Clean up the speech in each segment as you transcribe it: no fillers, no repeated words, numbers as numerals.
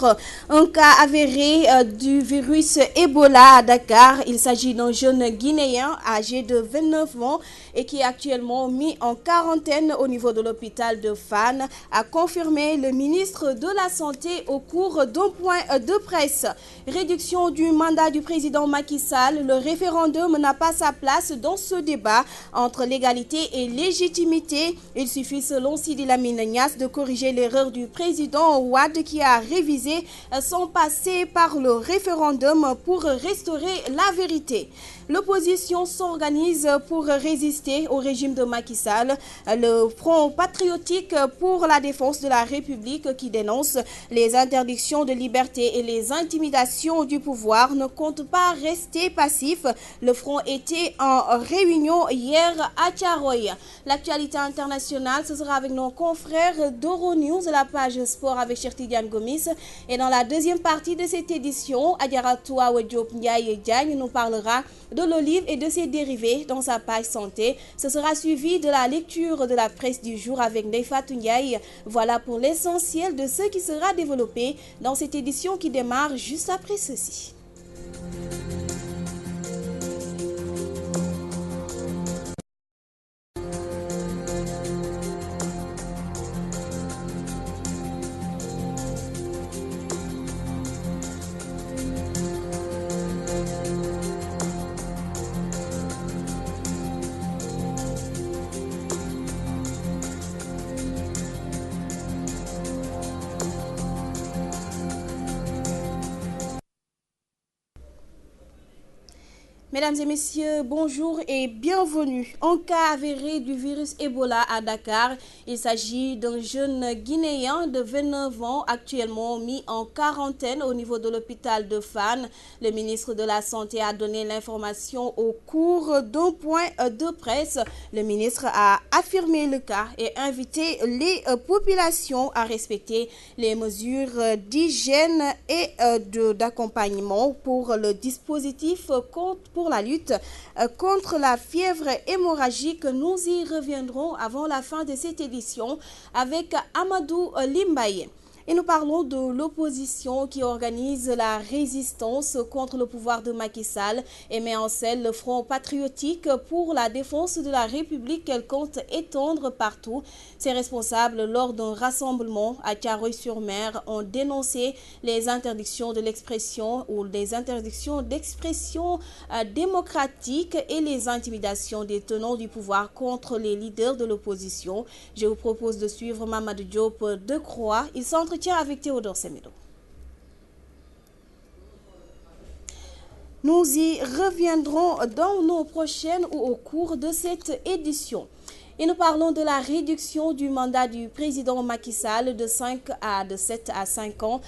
contre un cas avéré du virus Ebola à Dakar. Il s'agit d'un jeune Guinéen âgé de 29 ans et qui est actuellement mis en quarantaine au niveau de l'hôpital de Fann, a confirmé le ministre de la Santé au cours d'un point de presse. Réduction du mandat du président Macky Sall, le référendum n'a pas sa place dans ce débat entre légalité et légitimité. Il suffit selon Sidi Lamine Niasse de corriger l'erreur du président Wade qui a révisé son passé par le référendum pour restaurer la vérité. L'opposition s'organise pour résister au régime de Macky Sall. Le Front patriotique pour la défense de la République qui dénonce les interdictions de liberté et les intimidations du pouvoir ne compte pas rester passif. Le Front était en réunion hier à Thiaroye. L'actualité internationale, ce sera avec nos confrères d'Euronews, la page sport avec Cheikh Tidiane Gomis. Et dans la deuxième partie de cette édition, Adjaratou Awa Diop Ndiaye Diagne nous parlera de l'olive et de ses dérivés dans sa page santé. Ce sera suivi de la lecture de la presse du jour avec Neifatou Ndiaye. Voilà pour l'essentiel de ce qui sera développé dans cette édition qui démarre juste après ceci. Mesdames et messieurs, bonjour et bienvenue. Un cas avéré du virus Ebola à Dakar. Il s'agit d'un jeune Guinéen de 29 ans actuellement mis en quarantaine au niveau de l'hôpital de Fann. Le ministre de la Santé a donné l'information au cours d'un point de presse. Le ministre a affirmé le cas et invité les populations à respecter les mesures d'hygiène et d'accompagnement pour le dispositif pour la lutte contre la fièvre hémorragique. Nous y reviendrons avant la fin de cette édition avec Amadou Limbaye. Et nous parlons de l'opposition qui organise la résistance contre le pouvoir de Macky Sall et met en scène le Front patriotique pour la défense de la République qu'elle compte étendre partout. Ses responsables, lors d'un rassemblement à Thiaroye-sur-Mer, ont dénoncé les interdictions de l'expression ou les interdictions d'expression démocratique et les intimidations des tenants du pouvoir contre les leaders de l'opposition. Je vous propose de suivre Mamadou Diop Decroix. Il s'entretient avec Théodore Semedo. Nous y reviendrons dans nos prochaines ou au cours de cette édition. Et nous parlons de la réduction du mandat du président Macky Sall de 7 à 5 ans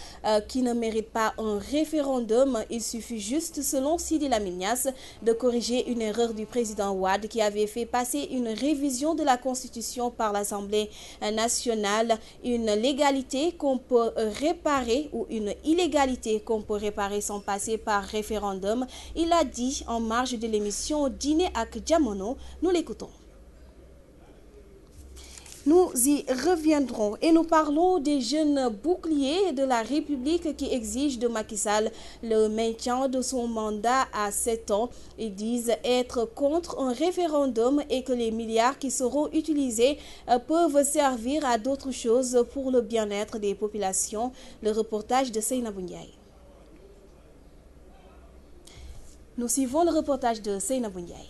qui ne mérite pas un référendum. Il suffit juste, selon Sidi Lamine Niasse, de corriger une erreur du président Wade qui avait fait passer une révision de la Constitution par l'Assemblée nationale. Une légalité qu'on peut réparer ou une illégalité qu'on peut réparer sans passer par référendum. Il a dit en marge de l'émission Dîner avec Diamono. Nous l'écoutons. Nous y reviendrons et nous parlons des jeunes boucliers de la République qui exigent de Macky Sall le maintien de son mandat à 7 ans. Ils disent être contre un référendum et que les milliards qui seront utilisés peuvent servir à d'autres choses pour le bien-être des populations. Le reportage de Seynabou Ndiaye. Nous suivons le reportage de Seynabou Ndiaye.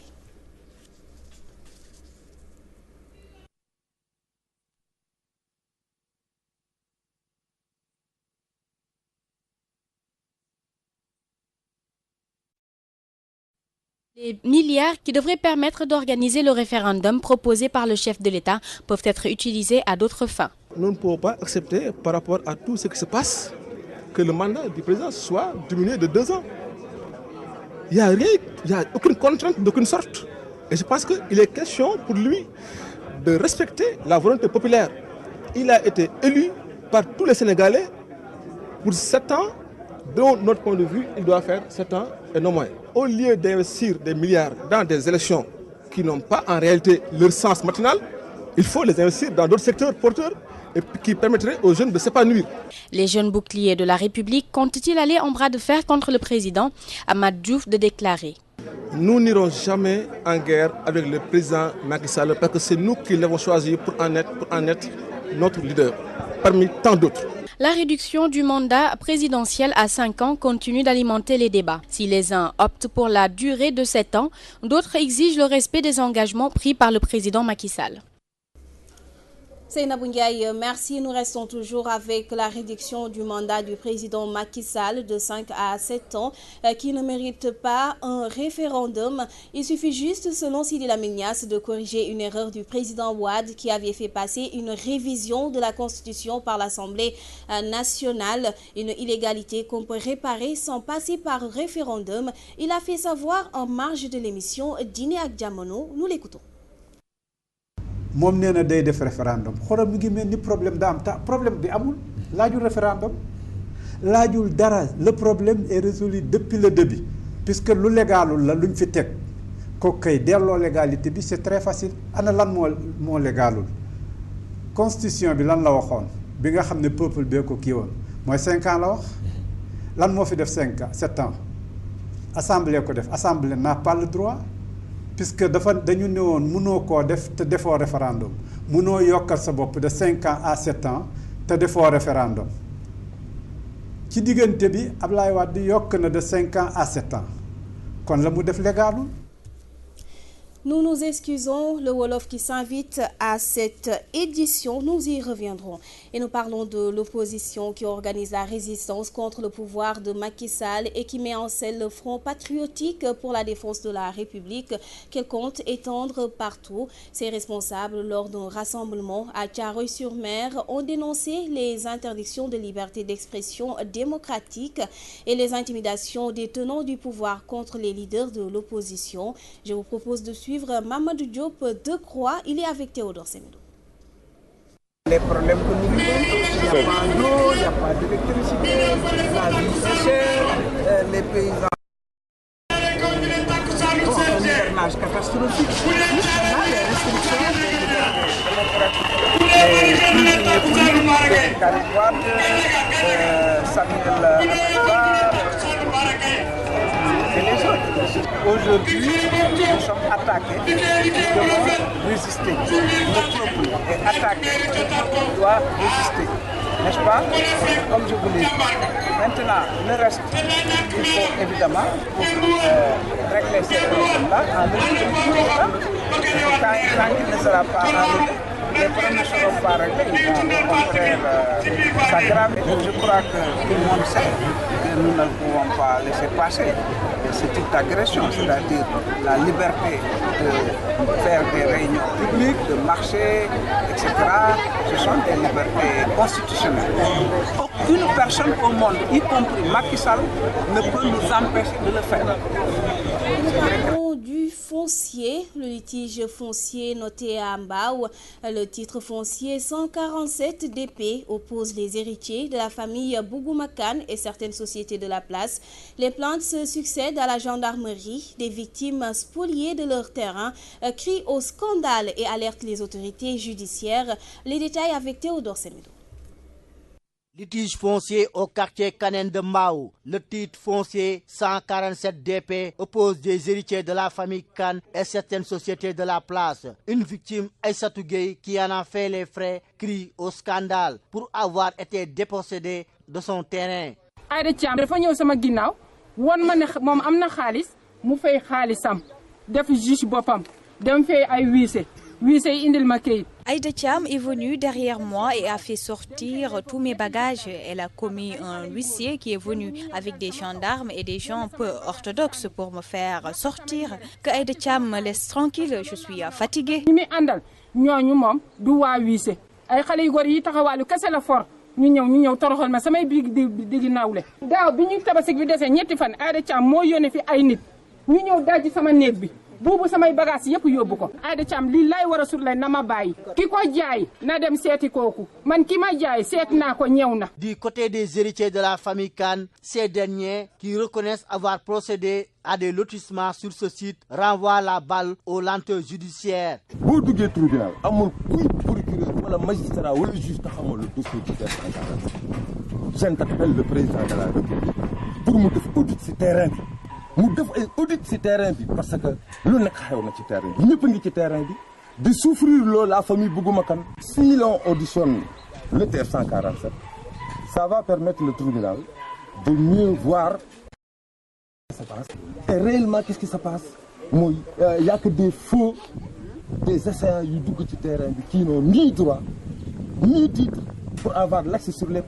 Les milliards qui devraient permettre d'organiser le référendum proposé par le chef de l'État peuvent être utilisés à d'autres fins. Nous ne pouvons pas accepter, par rapport à tout ce qui se passe, que le mandat du président soit diminué de 2 ans. Il n'y a rien, il n'y a aucune contrainte d'aucune sorte. Et je pense qu'il est question pour lui de respecter la volonté populaire. Il a été élu par tous les Sénégalais pour 7 ans. De notre point de vue, il doit faire 7 ans et non moins. Au lieu d'investir des milliards dans des élections qui n'ont pas en réalité leur sens matinal, il faut les investir dans d'autres secteurs porteurs et qui permettrait aux jeunes de s'épanouir. Les jeunes boucliers de la République comptent-ils aller en bras de fer contre le président? Ahmad Diouf de déclarer. Nous n'irons jamais en guerre avec le président Macky Sall parce que c'est nous qui l'avons choisi pour en être notre leader, parmi tant d'autres. La réduction du mandat présidentiel à 5 ans continue d'alimenter les débats. Si les uns optent pour la durée de 7 ans, d'autres exigent le respect des engagements pris par le président Macky Sall. Seynabou Ndiaye, merci. Nous restons toujours avec la réduction du mandat du président Macky Sall de 5 à 7 ans qui ne mérite pas un référendum. Il suffit juste, selon Sidi Lamine Niasse, de corriger une erreur du président Wade qui avait fait passer une révision de la Constitution par l'Assemblée nationale. Une illégalité qu'on peut réparer sans passer par référendum. Il a fait savoir en marge de l'émission Dîner ak Jamono. Nous l'écoutons. moom nee na day def référendum xoolal mi ngi mel ni problème da am ta problème bi amul laajul référendum laajul dara le problème est résolu depuis le début puisque lu légalul la luñ fi teg kooku kay delloo légalité bi c'est très facile ana lan moo légalul constitution bi lan la waxoon bi nga xam ne peuple bee ko kii woon mooy 5 ans la wax lan moo fi def 5 ans 7 ans assemblée ko def assemblée n'a pas le droit puisque dañu ne woon mënoo koo def te defoo référendum mënoo yokkal sa bopp de 5 ans à 7 ans te defoo référendum ci diggante bi Ablaye Wade yokk na de 5 ans à 7 ans kon la mu def légalul. Nous nous excusons, le Wolof qui s'invite à cette édition, nous y reviendrons. Et nous parlons de l'opposition qui organise la résistance contre le pouvoir de Macky Sall et qui met en scène le Front patriotique pour la défense de la République qu'elle compte étendre partout. Ses responsables, lors d'un rassemblement à Thiaroye-sur-Mer, ont dénoncé les interdictions de liberté d'expression démocratique et les intimidations des tenants du pouvoir contre les leaders de l'opposition. Je vous propose de suivre Mamadou Diop de Croix, il est avec Théodore Semedo. Les problèmes que nous vivons, il n'y a pas d'eau, il n'y a pas d'électricité, la vie est chère, les paysans ont un hivernage catastrophique. Justement, les restrictions démocratiques. Karim Wade, Samuel Abdoubar, et les autres. Aujourd'hui, nous sommes attaqués, nous devons résister. Le peuple est attaqué, le peuple doit résister. N'est-ce pas? Comme je vous l'ai dit. Maintenant, le reste, il faut évidemment, pour régler ces problèmes-là, enlever le quand il ne sera pas enlevé, les problèmes ne seront pas réglés, ils vont au contraire s'aggraver. Je crois que tout le monde sait que nous ne pouvons pas laisser passer ce type d'agression, c'est-à-dire la liberté de faire des réunions publiques, de marcher, etc. Ce sont des libertés constitutionnelles. Aucune personne au monde, y compris Macky Sall, ne peut nous empêcher de le faire. Du foncier, le litige foncier noté à Mbao, le titre foncier 147 DP oppose les héritiers de la famille Bougoumakan et certaines sociétés de la place. Les plaintes se succèdent à la gendarmerie. Des victimes spoliées de leur terrain crient au scandale et alertent les autorités judiciaires. Les détails avec Théodore Semedo. Litige foncier au quartier Kanen de Mbao. Le titre foncier 147 DP oppose des héritiers de la famille Kane et certaines sociétés de la place. Une victime, Aïssatou Gueye, qui en a fait les frais, crie au scandale pour avoir été dépossédée de son terrain. Aïda Thiam dafa ñëw sama ginnaaw won ma ne moom am na xaalis mu fay xaalisam def juge boppam dem fay ay wiise yi indil ma kayit. Aïda Thiam est venue derrière moi et a fait sortir tous mes bagages. Elle a commis un huissier qui est venu avec des gendarmes et des gens peu orthodoxes pour me faire sortir. Que Aïda Thiam me laisse tranquille, je suis fatiguée. ñi mi àndal ñooñu moom du waa wiise ay xale yu góor yi taxawaalu kese la for ñu ñëw toroxal ma samay digi nawle. Daaw bi ñu Tabaski bi desee ñetti fan Aïda Thiam moo yónnee fi ay nit ñu ñëw dajji sama néeg bi. Buubu samay bagages yëpp yóbbu ko. Aïda Thiam lii lay war a sur lay na ma bàyyi. Ki ko jaay na dem seeti kooku. Man ki ma jaay seet naa ko ñëw na. Du côté des héritiers de la famille Kane, ces derniers qui reconnaissent avoir procédé à des lotissements sur ce site renvoient la balle aux lenteurs judiciaires. boo duggee tribunal amul kuy procureur wala magistrat wala juge taxamal le dossier du TER 147 j'interpelle le président de la République pour mu def audit ci terrain bi mu def ay audit ci terrain bi parce que lu nekk xew na ci terrain bi ñëpp ngi ci terrain bi de souffrir loolu la famille Bougouma Kane. Si l'on auditionne le TER 147 ça va permettre le tribunal de mieux voir ce qui se passe. Et réellement qu'est-ce qui se passe? Il n'y a que des faux, des essais yu dugg ci terrain bi qui n'ont ni droit ni titre pour avoir l'accès sur les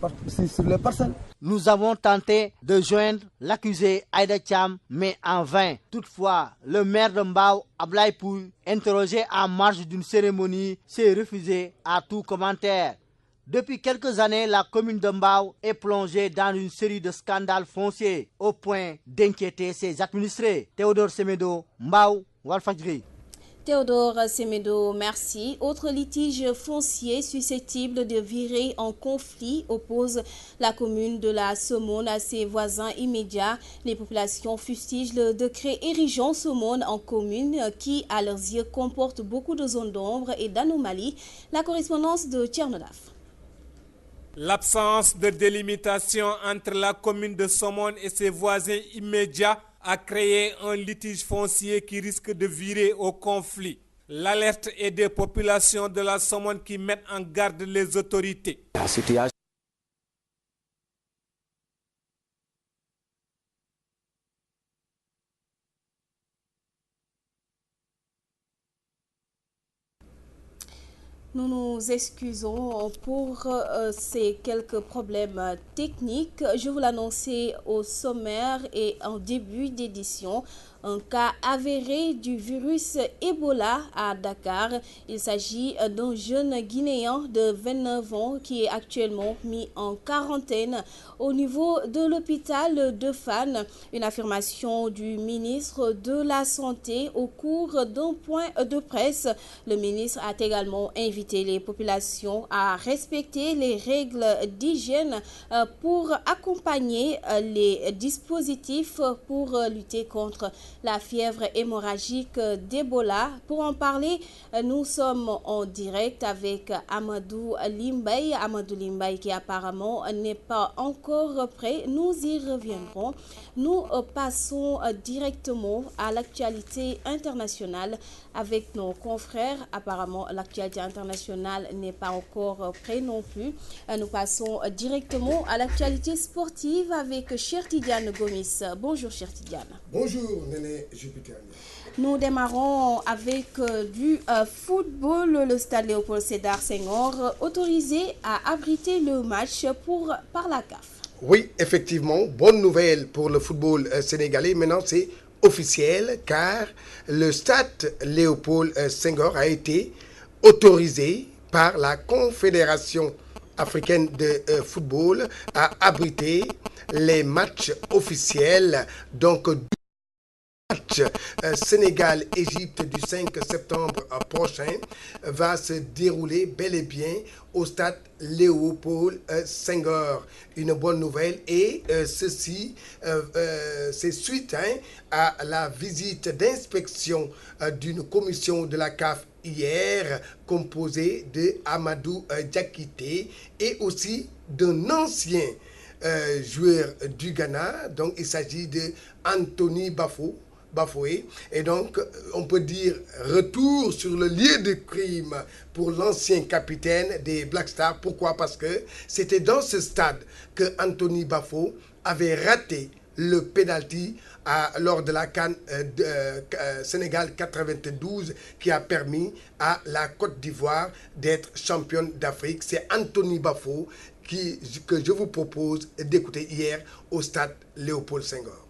parcelles. Nous avons tenté de joindre l'accusé Aïda Thiam, mais en vain. Toutefois, le maire de Mbao, Ablaye Pouy, interrogé en marge d'une cérémonie, s'est refusé à tout commentaire. Depuis quelques années, la commune de Mbao est plongée dans une série de scandales fonciers au point d'inquiéter ses administrés. Théodore Semedo, Mbao, Walfadjri. Théodore Semedo, merci. Autre litige foncier susceptible de virer en conflit oppose la commune de la Somone à ses voisins immédiats. Les populations fustigent le décret érigeant Somone en commune qui, à leurs yeux, comporte beaucoup de zones d'ombre et d'anomalies. La correspondance de Tchernodaf. L'absence de délimitation entre la commune de Somone et ses voisins immédiats a créé un litige foncier qui risque de virer au conflit. L'alerte est des populations de la Somone qui mettent en garde les autorités. La situation Nous nous excusons pour ces quelques problèmes techniques. Je vous l'annonçais au sommaire et en début d'édition. Un cas avéré du virus Ebola à Dakar. Il s'agit d'un jeune Guinéen de 29 ans qui est actuellement mis en quarantaine au niveau de l'hôpital de Fann. Une affirmation du ministre de la Santé au cours d'un point de presse. Le ministre a également invité les populations à respecter les règles d'hygiène pour accompagner les dispositifs pour lutter contre la fièvre hémorragique d'Ebola. Pour en parler, nous sommes en direct avec Amadou Limbaye. Amadou Limbaye qui apparemment n'est pas encore prêt. Nous y reviendrons. Nous passons directement à l'actualité internationale avec nos confrères. Apparemment, l'actualité internationale n'est pas encore prête non plus. Nous passons directement à l'actualité sportive avec Cheikh Tidiane Gomis. Bonjour Cheikh Tidiane. Bonjour Néné Jupiter. Nous démarrons avec du football. Le stade Léopold Sédar Senghor autorisé à abriter le match par la CAF. Oui, effectivement, bonne nouvelle pour le football sénégalais. Maintenant, c'est officiel car le stade Léopold Senghor a été autorisé par la Confédération africaine de football à abriter les matchs officiels. Donc, match Sénégal-Égypte du 5 septembre prochain va se dérouler bel et bien au stade Léopold Senghor. Une bonne nouvelle et ceci c'est suite à la visite d'inspection d'une commission de la CAF hier composée de Amadou Diakité et aussi d'un ancien joueur du Ghana. Donc il s'agit de Anthony Bafoué. Et donc, on peut dire retour sur le lieu de crime pour l'ancien capitaine des Black Stars. Pourquoi? Parce que c'était dans ce stade que Anthony Bafoué avait raté le penalty lors de la CAN Sénégal 92 qui a permis à la Côte d'Ivoire d'être championne d'Afrique. C'est Anthony Bafoué que je vous propose d'écouter hier au stade Léopold Senghor.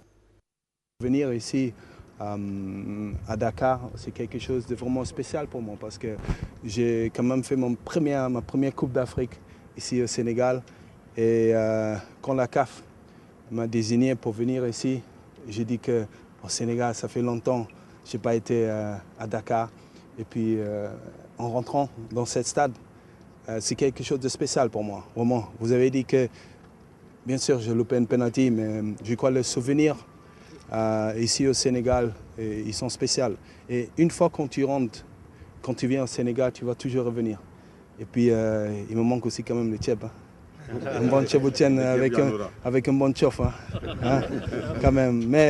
Venir ici à Dakar, c'est quelque chose de vraiment spécial pour moi parce que j'ai quand même fait ma première Coupe d'Afrique ici au Sénégal. Et quand la CAF m'a désigné pour venir ici, j'ai dit qu'au Sénégal, ça fait longtemps que je n'ai pas été à Dakar. Et puis en rentrant dans ce stade, c'est quelque chose de spécial pour moi. Vraiment, vous avez dit que, bien sûr, j'ai loupé un penalty, mais je crois le souvenir ici au Sénégal, ils sont spéciaux. Et une fois quand tu rentres, quand tu viens au Sénégal, tu vas toujours revenir. Et puis, il me manque aussi quand même le tchèp. Un bon tchèp avec un bon tchof, quand même. Mais